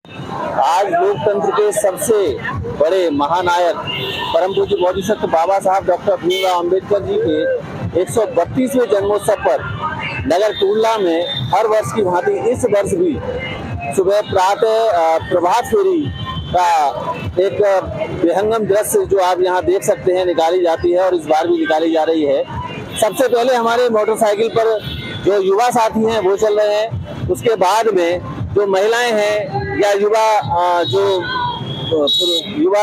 आज लोकतंत्र के सबसे बड़े महानायक परम पूज्य बोधिसत्व बाबा साहब डॉक्टर भीमराव अंबेडकर जी के 132वें जन्मोत्सव पर नगर टूडला में हर वर्ष की भांति इस वर्ष भी सुबह प्रातः प्रभात फेरी का एक विहंगम दृश्य जो आप यहाँ देख सकते हैं निकाली जाती है और इस बार भी निकाली जा रही है। सबसे पहले हमारे मोटरसाइकिल पर जो युवा साथी हैं वो चल रहे हैं, उसके बाद में जो महिलाएं हैं या युवा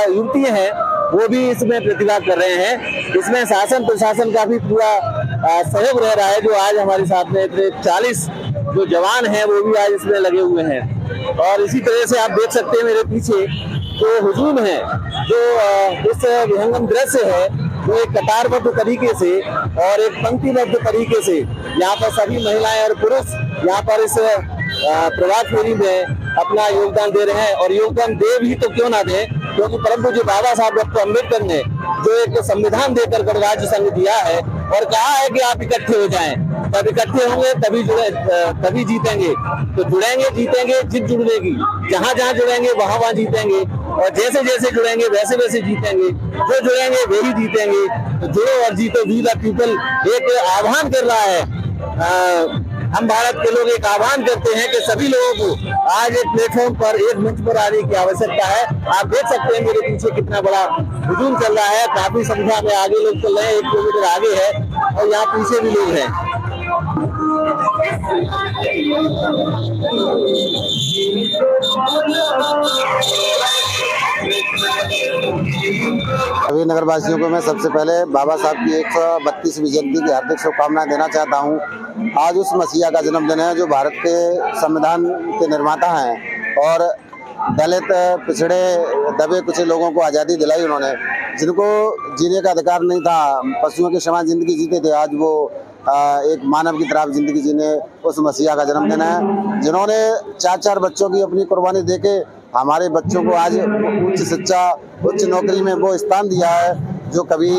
युवतियां हैं वो भी इसमें प्रतिभाग कर रहे हैं। इसमें शासन प्रशासन का भी पूरा सहयोग रह रहा है। जो आज हमारे साथ में 40 जो जवान हैं वो भी आज इसमें लगे हुए हैं। और इसी तरह से आप देख सकते हैं मेरे पीछे जो हुजूम है, जो इस विहंगम दृश्य है, जो एक कतारबद्ध तरीके से और एक पंक्तिबद्ध तरीके से यहाँ पर सभी महिलाएं और पुरुष यहाँ पर इस प्रभात फेरी में अपना योगदान दे रहे हैं। और योगदान दे भी तो क्यों ना दे, क्योंकि परम पूज्य बाबा साहब डॉक्टर अम्बेडकर ने जो एक संविधान देकर गणराज्य संघ दिया है और कहा है कि आप इकट्ठे हो जाएं, तब इकट्ठे होंगे तभी जीतेंगे। तो जुड़ेंगे जीतेंगे, जित जुड़ेगी, जहां जहां जुड़ेंगे वहां जीतेंगे, और जैसे जैसे जुड़ेंगे वैसे वैसे जीतेंगे। जो जुड़ेंगे वे ही जीतेंगे। तो जुड़ो और जीतो, वी द पीपल एक आह्वान कर रहा है। हम भारत के लोग एक आह्वान करते हैं कि सभी लोगों को आज एक प्लेटफॉर्म पर, एक मंच पर आने की आवश्यकता है। आप देख सकते हैं मेरे पीछे कितना बड़ा हुजूम चल रहा है, काफी संख्या में आगे लोग चल रहे हैं, 1 किलोमीटर आगे है और यहाँ पीछे भी लोग हैं। सभी नगरवासियों को मैं सबसे पहले बाबा साहब की 132वीं जयंती की हार्दिक शुभकामनाएं देना चाहता हूं। आज उस मसीहा का जन्मदिन है जो भारत के संविधान के निर्माता हैं और दलित, पिछड़े, दबे कुछ लोगों को आज़ादी दिलाई उन्होंने, जिनको जीने का अधिकार नहीं था, पशुओं के समान जिंदगी जीते थे। आज वो एक मानव की तरह जिंदगी जीने, उस मसीहा का जन्मदिन है जिन्होंने 4-4 बच्चों की अपनी कुर्बानी देके हमारे बच्चों को आज उच्च शिक्षा, उच्च नौकरी में वो स्थान दिया है जो कभी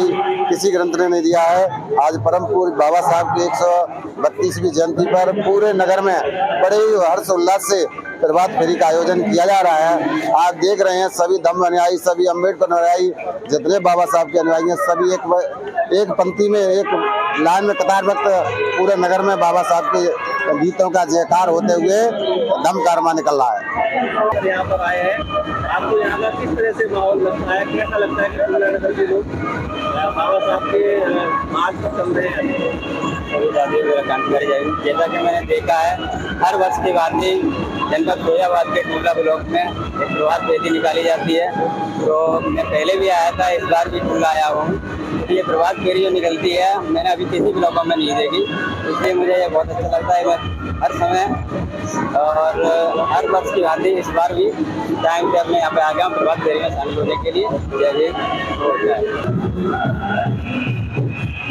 किसी ग्रंथ ने नहीं दिया है। आज परम पूज्य बाबा साहब की 132वीं जयंती पर पूरे नगर में बड़े ही हर्ष उल्लास से प्रभात फेरी का आयोजन किया जा रहा है। आप देख रहे हैं सभी धम्म अनुयायी, सभी अम्बेडकर अनुयायी, जितने बाबा साहब के अनुयायी हैं, सभी एक पंक्ति में, एक लाइन में कतारबद्ध पूरे नगर में बाबा साहब के गीतों का जयकार होते हुए धम्म कारवां निकल रहा है। यहाँ पर आए हैं, आपको यहाँ का किस तरह से माहौल लगता है, कैसा लगता है कि पूरा नगर के लोग बाबा साहब के मार्ग पर चल रहे हैं? जैसा कि मैंने देखा है, हर वर्ष की बात ही जनपद फिरोजाबाद के टूडला ब्लॉक में एक प्रभात फेरी निकाली जाती है। तो मैं पहले भी आया था, इस बार भी टूडला आया हूँ। ये प्रभात फेरी जो निकलती है मैंने अभी किसी ब्लॉकों में नहीं देखी, इसलिए मुझे ये बहुत अच्छा लगता है। मैं हर समय और हर वर्ष की भांति इस बार भी टाइम पे अपने यहाँ पे आ गया हूँ प्रभात फेरी में शामिल होने के लिए।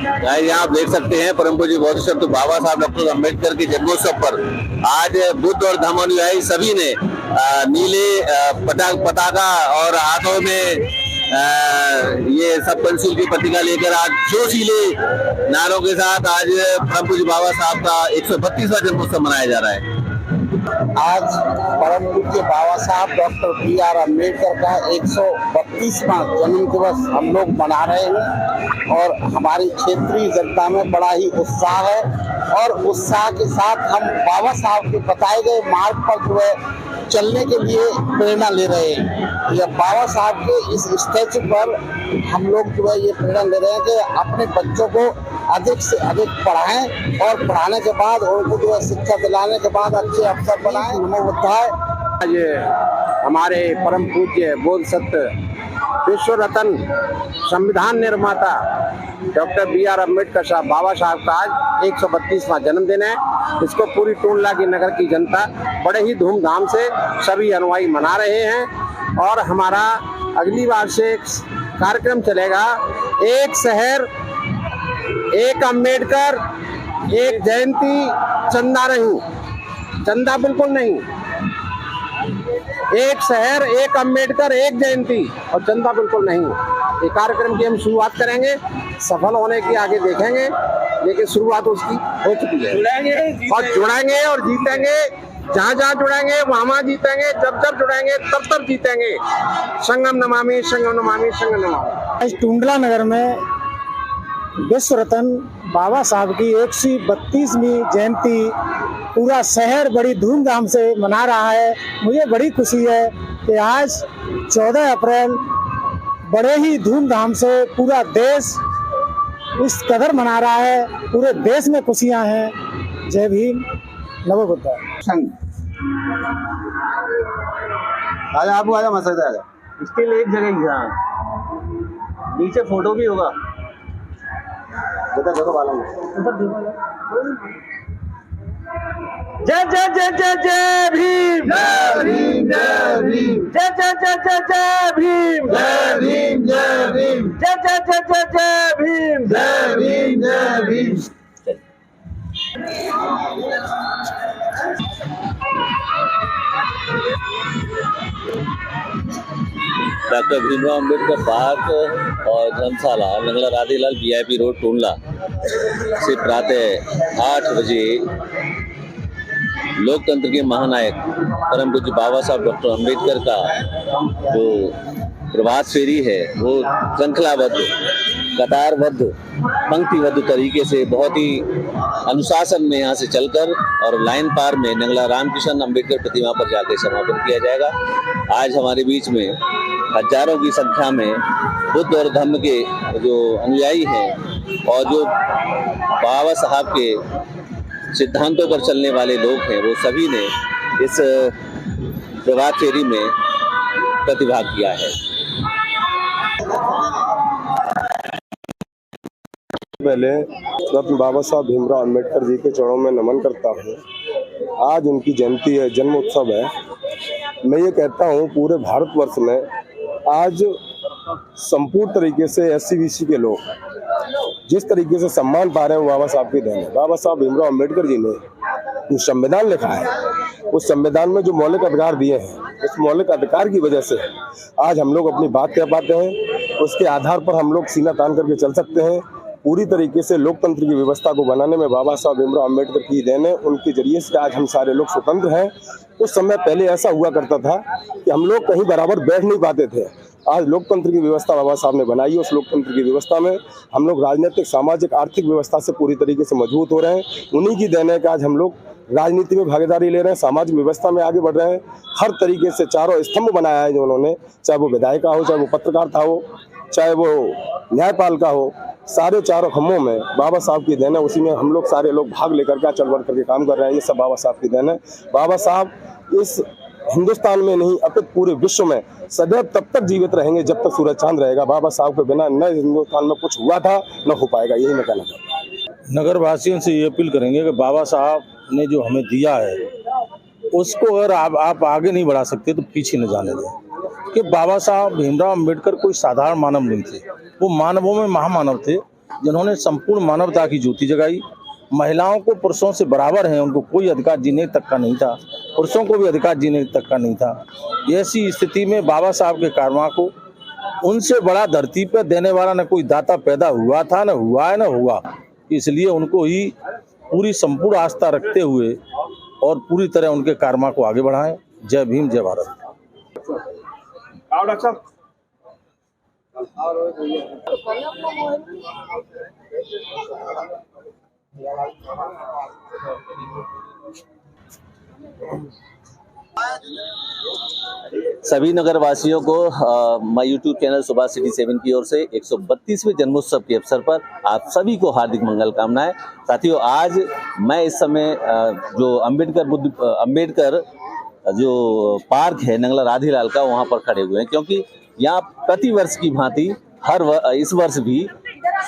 जय यहाँ आप देख सकते हैं परम पूज्य बोधिसत्व बाबा साहब डॉक्टर अम्बेडकर के जन्मोत्सव पर आज बुद्ध और धम्म अनुयायी सभी ने नीले पताका और हाथों में ये सब पंचशील की पत्रिका लेकर आज जोशीले नारों के साथ आज परम पूज्य बाबा साहब का 132वां जन्मोत्सव मनाया जा रहा है। आज परम पूज्य बाबा साहब डॉक्टर B.R. अम्बेडकर का 132वां जन्म दिवस हम लोग मना रहे हैं और हमारी क्षेत्रीय जनता में बड़ा ही उत्साह है और उत्साह के साथ हम बाबा साहब के बताए गए मार्ग पर जो है चलने के लिए प्रेरणा ले रहे हैं। यह बाबा साहब के इस स्टैचू पर हम लोग जो है ये प्रेरणा ले रहे हैं कि अपने बच्चों को अधिक से अधिक पढ़ाएं और पढ़ाने के बाद उनको जो है शिक्षा दिलाने के बाद अच्छे अफसर बनाएं। नमो बुद्धाय। आज हमारे परम पूज्य बोधिसत्व विश्व रत्न संविधान निर्माता डॉक्टर B.R. अम्बेडकर साहब बाबा साहब का आज 132वां जन्मदिन है। इसको पूरी टूडला की नगर की जनता बड़े ही धूमधाम से सभी अनुयायी मना रहे हैं और हमारा अगली बार से एक कार्यक्रम चलेगा, एक शहर एक अम्बेडकर एक जयंती, चंदा नहीं, चंदा बिल्कुल नहीं, एक शहर एक अम्बेडकर एक जयंती और चंदा बिल्कुल नहीं। ये कार्यक्रम की हम शुरुआत करेंगे, सफल होने की आगे देखेंगे, लेकिन शुरुआत उसकी हो चुकी है। जुड़ेंगे और जीतेंगे, जहाँ जहाँ जुड़ेंगे वहाँ जीतेंगे, जब जब जुड़ेंगे तब तब जीतेंगे। संगम नमामि संगम नमामि संगम नमामि। आज टुंडला नगर में विश्व रत्न बाबा साहब की 132वीं जयंती पूरा शहर बड़ी धूमधाम से मना रहा है। मुझे बड़ी खुशी है कि आज 14 अप्रैल बड़े ही धूमधाम से पूरा देश इस कदर मना रहा है। पूरे देश में खुशियां हैं। जय भीम, नमो बुद्धाय। आजा आप आजा मसद आजा। इसके लिए एक जगह यहाँ नीचे फोटो भी होगा। बेटा देखो वालों जय जय जय जय जय भीम, जय भीम जय भीम, जय जय जय जय जय भीम, जय भीम जय भीम, जय जय जय जय जय भीम, जय भीम जय भीम। डॉक्टर भीमराव अम्बेडकर पार्क और धर्मशाला नंगला राधेलाल VIP रोड टुंडला से प्रातः 8 बजे लोकतंत्र के महानायक परम पूज्य बाबा साहब डॉक्टर अम्बेडकर का जो प्रभात फेरी है वो श्रृंखलाबद्ध, कतारबद्ध, पंक्तिबद्ध तरीके से बहुत ही अनुशासन में यहाँ से चलकर और लाइन पार में नंगला रामकृष्ण अम्बेडकर प्रतिमा पर जाकर समापन किया जाएगा। आज हमारे बीच में हजारों की संख्या में बुद्ध और धम्म के जो अनुयायी हैं और जो बाबा साहब के सिद्धांतों पर चलने वाले लोग हैं, वो सभी ने इस प्रभात फेरी में प्रतिभाग किया है। पहले रत्न बाबा साहब भीमराव अम्बेडकर जी के चरणों में नमन करता हूँ। आज उनकी जयंती है, जन्म उत्सव है। मैं ये कहता हूँ पूरे भारतवर्ष में आज संपूर्ण तरीके से SC/BC के लोग जिस तरीके से सम्मान पा रहे हैं वो बाबा साहब की देन है। बाबा साहब भीमराव अम्बेडकर जी ने जो संविधान लिखा है, उस संविधान में जो मौलिक अधिकार दिए हैं, उस मौलिक अधिकार की वजह से आज हम लोग अपनी बात कह पाते हैं। उसके आधार पर हम लोग सीना तान करके चल सकते हैं। पूरी तरीके से लोकतंत्र की व्यवस्था को बनाने में बाबा साहब भीमराव अम्बेडकर की देन है। उनके जरिए से आज हम सारे लोग स्वतंत्र हैं। उस समय पहले ऐसा हुआ करता था कि हम लोग कहीं बराबर बैठ नहीं पाते थे। आज लोकतंत्र की व्यवस्था बाबा साहब ने बनाई। उस लोकतंत्र की व्यवस्था में हम लोग राजनीतिक, सामाजिक, आर्थिक व्यवस्था से पूरी तरीके से मजबूत हो रहे हैं। उन्हीं की देन है कि आज हम लोग राजनीति में भागीदारी ले रहे हैं, सामाजिक व्यवस्था में आगे बढ़ रहे हैं। हर तरीके से चारों स्तंभ बनाया है जो उन्होंने, चाहे वो विधायिका हो, चाहे वो पत्रकारिता हो, चाहे वो न्यायपालिका हो, सारे चारों खम्भों में बाबा साहब की देन है। उसी में हम लोग सारे लोग भाग लेकर के चल बढ़ करके काम कर रहे हैं। ये सब बाबा साहब की देन है। बाबा साहब इस हिंदुस्तान में नहीं अपितु पूरे विश्व में सदैव तब तक जीवित रहेंगे जब तक सूरज चांद रहेगा। बाबा साहब के बिना न हिंदुस्तान में कुछ हुआ था न हो पाएगा। यही मैं कहना चाहता हूँ। नगर वासियों से ये अपील करेंगे कि बाबा साहब ने जो हमें दिया है उसको अगर आप आगे नहीं बढ़ा सकते तो पीछे न जाने दें। कि बाबा साहब भीमराव अम्बेडकर कोई साधारण मानव नहीं थे, वो मानवों में महामानव थे जिन्होंने संपूर्ण मानवता की ज्योति जगाई। महिलाओं को पुरुषों से बराबर हैं, उनको कोई अधिकार जीने तक का नहीं था, पुरुषों को भी अधिकार जीने तक का नहीं था। ऐसी स्थिति में बाबा साहब के कारवां को उनसे बड़ा धरती पर देने वाला न कोई दाता पैदा हुआ था, न हुआ है, न हुआ। इसलिए उनको ही पूरी संपूर्ण आस्था रखते हुए और पूरी तरह उनके कारवां को आगे बढ़ाएं। जय भीम, जय भारत। सभी नगर वासियों को my YouTube channel Subhash city 7 की ओर से 132वें जन्मोत्सव के अवसर पर आप सभी को हार्दिक मंगल कामनाएं। साथियों, आज मैं इस समय जो अम्बेडकर जो पार्क है नंगला राधेलाल का, वहाँ पर खड़े हुए हैं, क्योंकि यहाँ प्रतिवर्ष की भांति इस वर्ष भी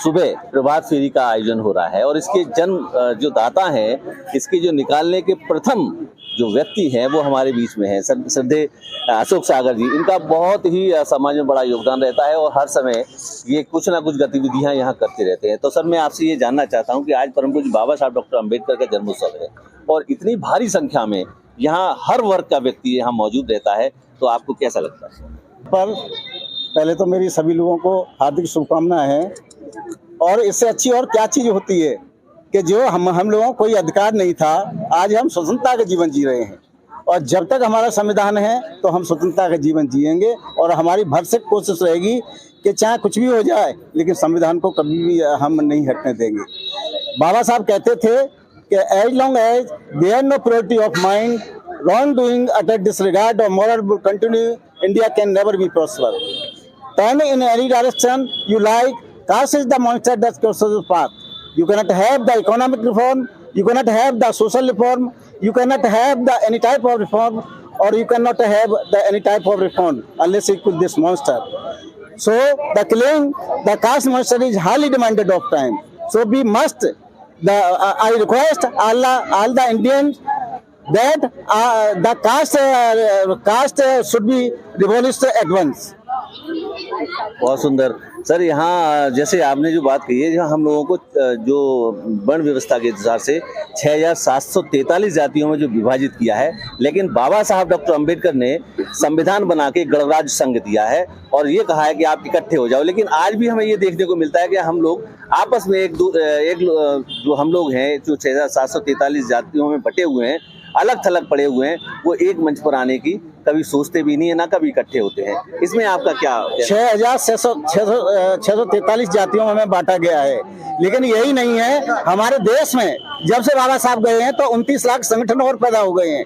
सुबह प्रभात फेरी का आयोजन हो रहा है। और इसके जन्म जो दाता हैं, इसके जो निकालने के प्रथम जो व्यक्ति हैं वो हमारे बीच में हैं, श्रद्धेय अशोक सागर जी। इनका बहुत ही समाज में बड़ा योगदान रहता है और हर समय ये कुछ ना कुछ गतिविधियां यहाँ करते रहते हैं। तो सर, मैं आपसे ये जानना चाहता हूँ कि आज परम पूज्य बाबा साहब डॉक्टर अम्बेडकर का जन्मोत्सव है और इतनी भारी संख्या में यहाँ हर वर्ग का व्यक्ति यहाँ मौजूद रहता है, तो आपको कैसा लगता है? पर पहले तो मेरी सभी लोगों को हार्दिक शुभकामनाएं हैं। और इससे अच्छी और क्या चीज़ होती है कि जो हम लोगों को कोई अधिकार नहीं था, आज हम स्वतंत्रता का जीवन जी रहे हैं। और जब तक हमारा संविधान है तो हम स्वतंत्रता का जीवन जिएंगे और हमारी भरसक कोशिश रहेगी कि चाहे कुछ भी हो जाए लेकिन संविधान को कभी भी हम नहीं हटने देंगे। बाबा साहब कहते थे कि as long as there no purity of mind, wrong doing, utter disregard और moral will continue, India can never be prosper. Turn in any direction you like, caste is the monster that crosses the path. You cannot have the economic reform, you cannot have the social reform, you cannot have the any type of reform, or you cannot have the any type of reform unless you kill this monster. So the killing the caste monster is highly demanded of time. So we must, I request all the Indians that the caste should be abolished at once. बहुत सुंदर sir. यहाँ जैसे आपने जो बात कही है, जहाँ हम लोगों को जो वर्ण व्यवस्था के अनुसार से 6743 जातियों में जो विभाजित किया है, लेकिन बाबा साहब डॉक्टर अंबेडकर ने संविधान बना के गणराज्य संघ दिया है और ये कहा है कि आप इकट्ठे हो जाओ। लेकिन आज भी हमें ये देखने को मिलता है कि हम लोग आपस में जो हम लोग हैं जो 6743 जातियों में बटे हुए हैं, अलग थलग पड़े हुए हैं, वो एक मंच पर आने की कभी सोचते भी नहीं है, ना कभी इकट्ठे होते हैं। इसमें आपका क्या? 6643 जातियों में बांटा गया है, लेकिन यही नहीं है। हमारे देश में जब से बाबा साहब गए हैं तो 29 लाख संगठन और पैदा हो गए हैं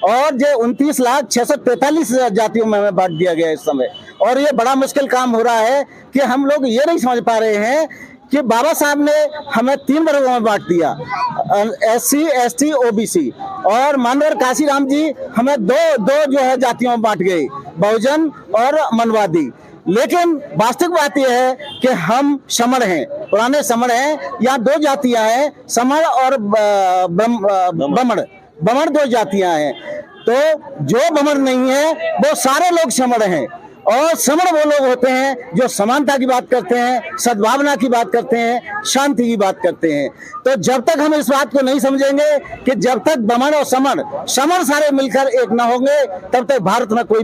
और जो 29,643 जातियों में बांट दिया गया है इस समय। और ये बड़ा मुश्किल काम हो रहा है कि हम लोग ये नहीं समझ पा रहे हैं कि बाबा साहब ने हमें 3 वर्गों में बांट दिया, SC, ST, OBC, और मानवर काशीराम जी हमें दो जो है जातियों में बांट गए, बहुजन और मनवादी। लेकिन वास्तविक बात यह है कि हम समण हैं, पुराने समण हैं। यहाँ 2 जातियां हैं, समण और बमण। 2 जातियां हैं, तो जो बमण नहीं है वो सारे लोग समण हैं। और समण वो लोग होते हैं जो समानता की बात करते हैं, सद्भावना की बात करते हैं, शांति की बात करते हैं। तो जब तक हम इस बात को नहीं समझेंगे कि जब तक बमण और समण सारे मिलकर एक न होंगे, तब तक भारत में कोई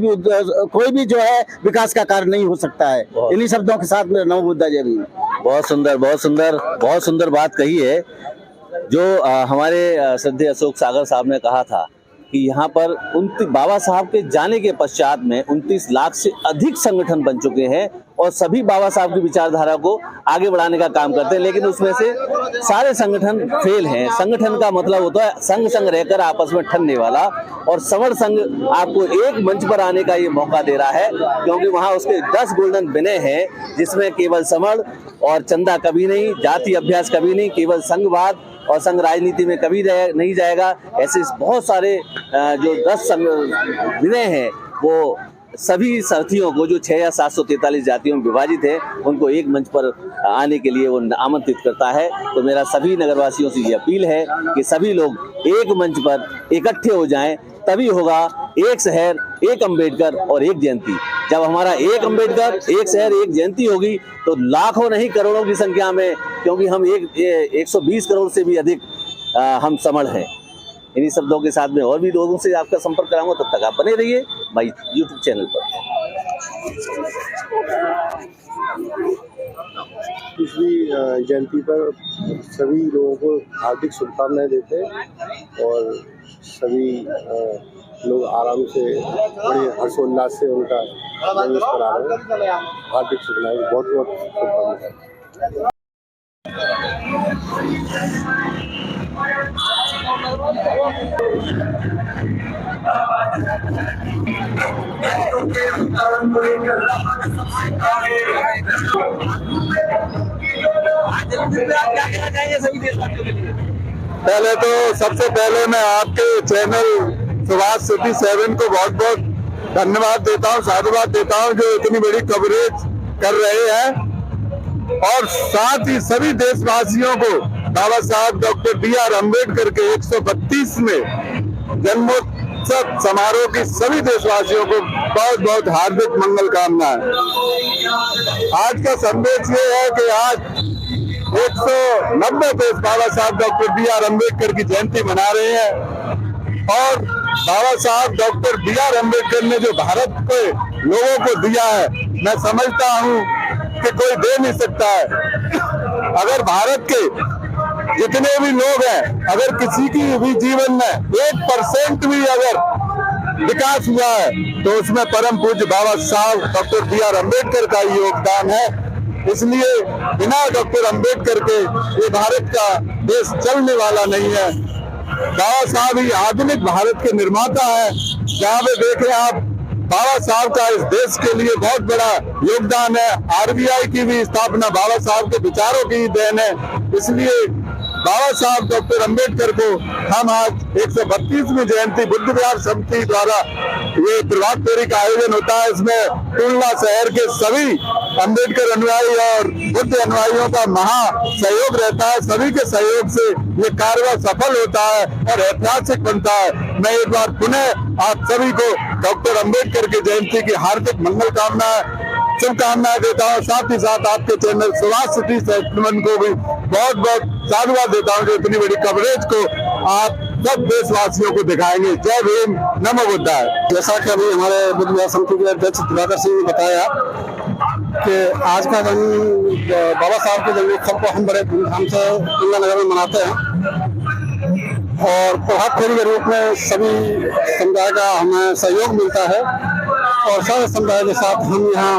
भी जो है विकास का कार्य नहीं हो सकता है। इन्हीं शब्दों के साथ नमो बुद्धा जय भीम। बहुत सुंदर, बहुत सुंदर, बहुत सुंदर बात कही है जो हमारे श्रद्धेय अशोक सागर साहब ने कहा था कि यहाँ पर बाबा साहब के जाने के पश्चात में 29 लाख से अधिक संगठन बन चुके हैं और सभी बाबा साहब की विचारधारा को आगे बढ़ाने का काम करते हैं, लेकिन उसमें से सारे संगठन फेल हैं। संगठन का मतलब होता है संग रहकर आपस में ठनने वाला, और समर संघ आपको एक मंच पर आने का ये मौका दे रहा है, क्योंकि वहाँ उसके 10 गोल्डन बिने हैं, जिसमें केवल समर और चंदा कभी नहीं, जाति अभ्यास कभी नहीं, केवल संघवाद और संघ राजनीति में कभी नहीं जाएगा। ऐसे बहुत सारे जो 10 विनय हैं वो सभी साथियों को जो 6743 जातियों में विभाजित है उनको एक मंच पर आने के लिए वो आमंत्रित करता है। तो मेरा सभी नगरवासियों से ये अपील है कि सभी लोग एक मंच पर इकट्ठे हो जाएं, तभी होगा एक शहर एक अंबेडकर और एक जयंती। जब हमारा एक अंबेडकर एक शहर एक जयंती होगी तो लाखों नहीं करोड़ों की संख्या में, क्योंकि हम 120 करोड़ से भी अधिक हम समण हैं। इन्हीं शब्दों के साथ में और भी लोगों से आपका संपर्क कराऊंगा, तब तक आप बने रहिए माय YouTube चैनल पर। पिछली जयंती पर सभी लोगों को हार्दिक शुभकामनाएं देते हैं और सभी लोग आराम से बड़े हर्षोल्लास से उनका जन्मदिन मना रहे हैं। हार्दिक शुभकामनाएं, बहुत बहुत शुभकामनाएं। पहले तो सबसे पहले मैं आपके चैनल सुभाष सिटी 7 को बहुत बहुत धन्यवाद देता हूँ, साधुवाद देता हूँ जो इतनी बड़ी कवरेज कर रहे हैं, और साथ ही सभी देशवासियों को बाबा साहब डॉक्टर B.R. अम्बेडकर के 132 में जन्मोत्सव समारोह की सभी देशवासियों को बहुत बहुत हार्दिक मंगल कामनाएं। आज का संदेश ये है कि आज 190 देश बाबा साहब डॉक्टर B.R. अम्बेडकर की जयंती मना रहे हैं, और बाबा साहब डॉक्टर B.R. अम्बेडकर ने जो भारत के लोगों को दिया है, मैं समझता हूँ कि कोई दे नहीं सकता है। अगर भारत के जितने भी लोग हैं, अगर किसी की भी जीवन में 1% भी अगर विकास हुआ है तो उसमें परम पूज्य बाबा साहब डॉक्टर B.R. अम्बेडकर का ही योगदान है। इसलिए बिना डॉक्टर अम्बेडकर के ये भारत का देश चलने वाला नहीं है। बाबा साहब ही आधुनिक भारत के निर्माता है। जहाँ पे देखें आप, बाबा साहब का इस देश के लिए बहुत बड़ा योगदान है। RBI की भी स्थापना बाबा साहब के विचारों की ही देन है। इसलिए बाबा साहब डॉक्टर अम्बेडकर को हम आज 132वीं जयंती बुद्ध विहार समिति द्वारा ये प्रभात फेरी का आयोजन होता है। इसमें टुंडला शहर के सभी अम्बेडकर अनुयायी और बुद्ध अनुयायियों का महा सहयोग रहता है। सभी के सहयोग से ये कार्य सफल होता है और ऐतिहासिक बनता है। मैं एक बार पुनः आप सभी को डॉक्टर अम्बेडकर की जयंती की हार्दिक मंगल कामनाएं शुभकामनाएं देता हूँ। साथ ही साथ आपके चैनल सुभाष सिटी सेवन को भी बहुत बहुत साधुवाद देता हूँ जो इतनी बड़ी कवरेज को आप सब देशवासियों को दिखाएंगे। जय भीम, नमो बुद्धाय। जैसा कि अभी हमारे बुद्ध विहार समिति के अध्यक्ष दिवाकर सिंह ने बताया कि आज का दिन बाबा साहब के जन्मोत्सव को हम बड़े धूमधाम से नगर में मनाते हैं और प्रभात फेरी के रूप में सभी समुदाय का हमें सहयोग मिलता है और सारे समुदाय के साथ हम यहाँ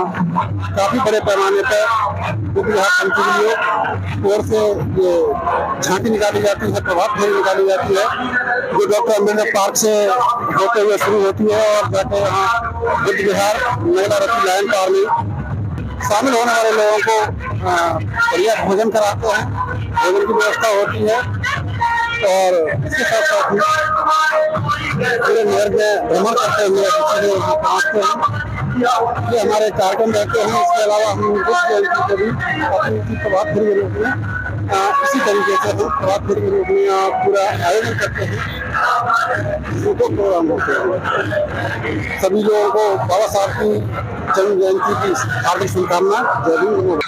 काफी बड़े पैमाने पर बुद्ध विहार समिति के लिए ओर से ये झांकी निकाली जाती है, प्रभात फेरी निकाली जाती है जो डॉक्टर अम्बेडकर पार्क से होते हुए शुरू होती है और जाके यहाँ बुद्ध विहार महिला रथी लायन पार्क में शामिल होने वाले लोगों को बढ़िया भोजन कराते हैं, भोजन की व्यवस्था होती है और इसके साथ साथ पूरे नगर में भ्रमण करते हुए पहुँचते हैं। ये हमारे कार्यक्रम रहते हैं। इसके अलावा हम बुद्ध जयंती को भी अपनी प्रभात फेरी के रूप में इसी तरीके से हम प्रभात फेरी के रूप में पूरा आयोजन करते हैं। दो प्रोग्राम होते हैं। सभी लोगों को बाबा साहब की जन्म जयंती की हार्दिक शुभकामना। जय भीम।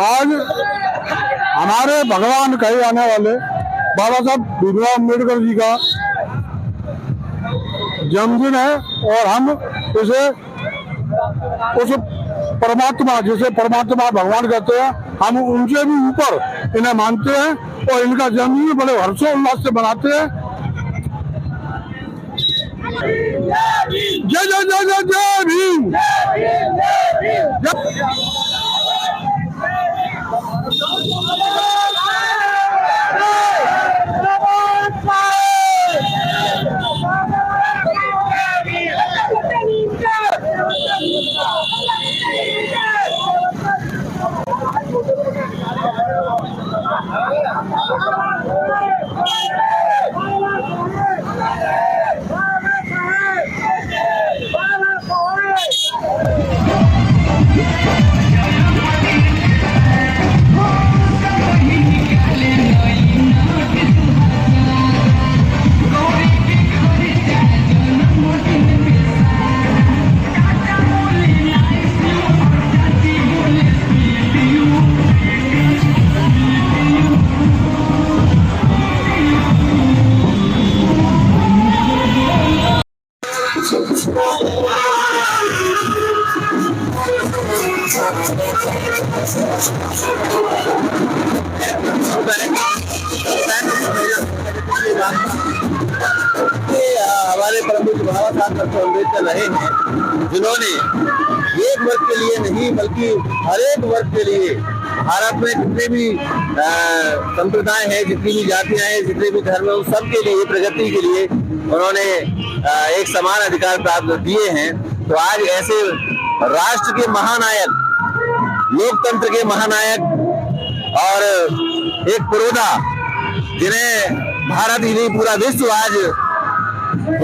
आज हमारे भगवान कहे आने वाले बाबा साहब भीमराव अम्बेडकर जी का जन्मदिन है और हम इसे उस परमात्मा, जिसे परमात्मा भगवान कहते हैं, हम उनसे भी ऊपर इन्हें मानते हैं और इनका जन्मदिन बड़े हर्षोल्लास से मनाते हैं। जय जय जय जय जय भीम। हमारे परम पूज्य बाबा साहब डॉक्टर अम्बेडकर रहे हैं जिन्होंने एक वर्ग के लिए नहीं बल्कि हर एक वर्ग के लिए भारत में जितने भी संप्रदाय हैं, जितनी भी जातियां हैं, जितने भी धर्म हैं, उन सब के लिए प्रगति के लिए उन्होंने एक समान अधिकार प्राप्त किए हैं। तो आज ऐसे राष्ट्र के महानायक, लोकतंत्र के महानायक और एक पुरोधा जिन्हें भारत ही नहीं पूरा विश्व आज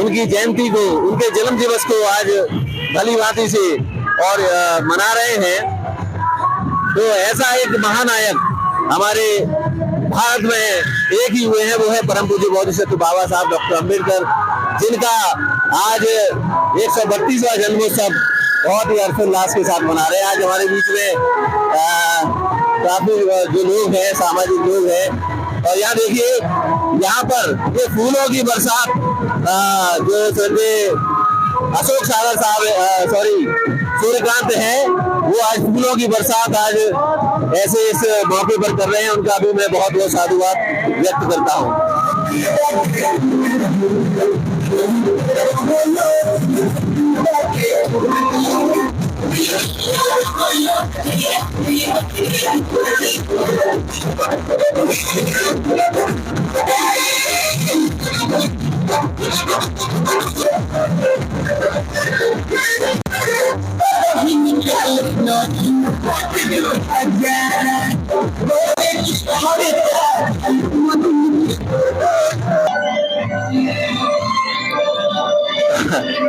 उनकी जयंती को, उनके जन्म दिवस को आज भली भांति से और मना रहे हैं। तो ऐसा एक महानायक हमारे भारत में एक ही हुए हैं, वो है परम पूज्य बोधिसत्व बाबा साहब डॉक्टर अम्बेडकर, जिनका आज 132वां जन्मोत्सव बहुत ही हर्षोल्लास के साथ मना रहे हैं। आज हमारे बीच में काफी जो लोग हैं, सामाजिक लोग हैं, और यहाँ देखिए यहाँ पर ये फूलों की बरसात जो संजय अशोक सागर साहब सूर्यकांत हैं, वो आज फूलों की बरसात आज ऐसे इस मौके पर कर रहे हैं। उनका भी मैं बहुत बहुत साधुवाद व्यक्त करता हूँ।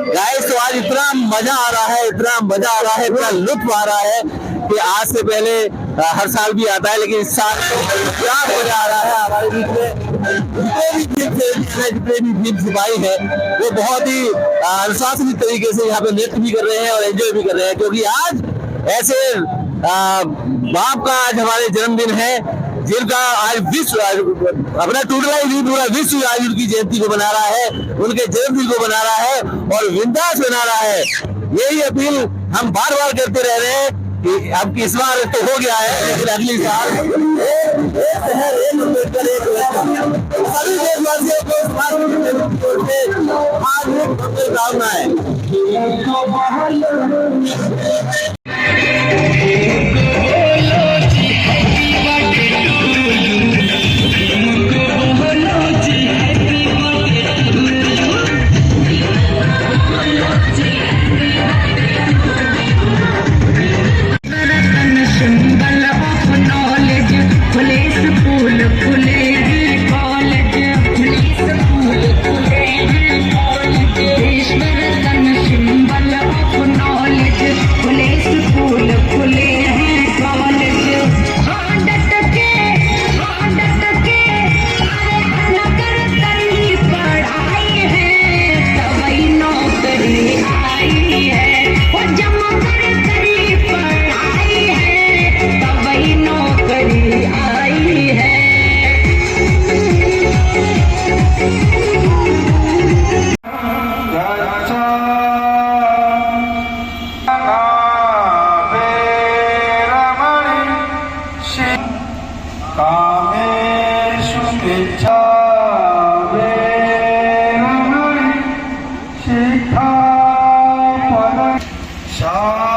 गाइस, तो आज इतना मजा आ रहा है, इतना लुत्फ आ रहा है कि आज से पहले हर साल भी आता है, लेकिन इस साल क्या मजा आ रहा है। हमारे बीच में जितने भी भीम सिपाही है वो बहुत ही अनुशासित तरीके से यहाँ पे नृत्य भी कर रहे हैं और एंजॉय भी कर रहे हैं, क्योंकि आज ऐसे बाप का आज हमारे जन्मदिन है, जिनका आज विश्व अपना टूटला ही नहीं पूरा विश्व आज उनकी जयंती को मना रहा है, उनके जन्मदिन को मना रहा है और विंदास बना रहा है। यही अपील हम बार बार करते रह रहे हैं कि अब इस बार तो हो गया है, लेकिन अगली साल सभी देशवासियों को शुभकामना है। Shah